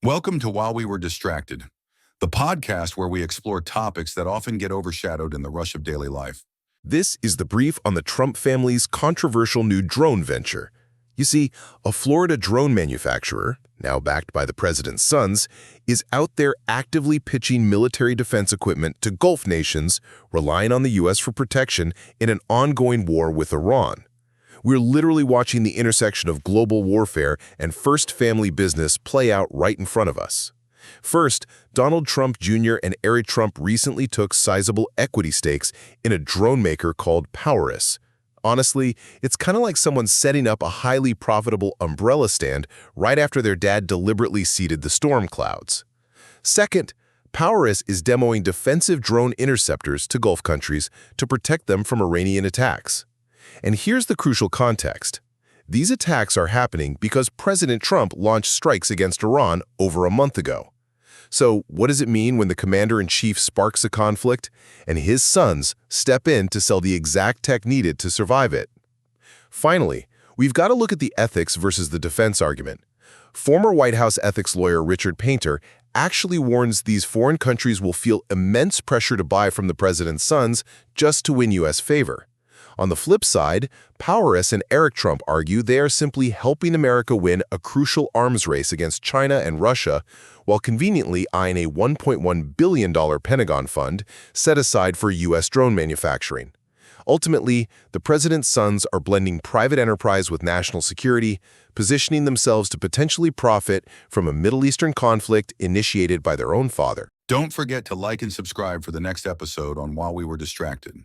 Welcome to While We Were Distracted, the podcast where we explore topics that often get overshadowed in the rush of daily life. This is the brief on the Trump family's controversial new drone venture. You see, a Florida drone manufacturer, now backed by the president's sons, is out there actively pitching military defense equipment to Gulf nations, relying on the U.S. for protection in an ongoing war with Iran. We're literally watching the intersection of global warfare and first family business play out right in front of us. First, Donald Trump Jr. and Eric Trump recently took sizable equity stakes in a drone maker called Powerus. Honestly, it's kind of like someone setting up a highly profitable umbrella stand right after their dad deliberately seeded the storm clouds. Second, Powerus is demoing defensive drone interceptors to Gulf countries to protect them from Iranian attacks. And here's the crucial context. These attacks are happening because President Trump launched strikes against Iran over a month ago. So what does it mean when the commander-in-chief sparks a conflict and his sons step in to sell the exact tech needed to survive it? Finally, we've got to look at the ethics versus the defense argument. Former White House ethics lawyer Richard Painter actually warns these foreign countries will feel immense pressure to buy from the president's sons just to win U.S. favor. On the flip side, Powerus and Eric Trump argue they are simply helping America win a crucial arms race against China and Russia, while conveniently eyeing a $1.1 billion Pentagon fund set aside for U.S. drone manufacturing. Ultimately, the president's sons are blending private enterprise with national security, positioning themselves to potentially profit from a Middle Eastern conflict initiated by their own father. Don't forget to like and subscribe for the next episode on While We Were Distracted.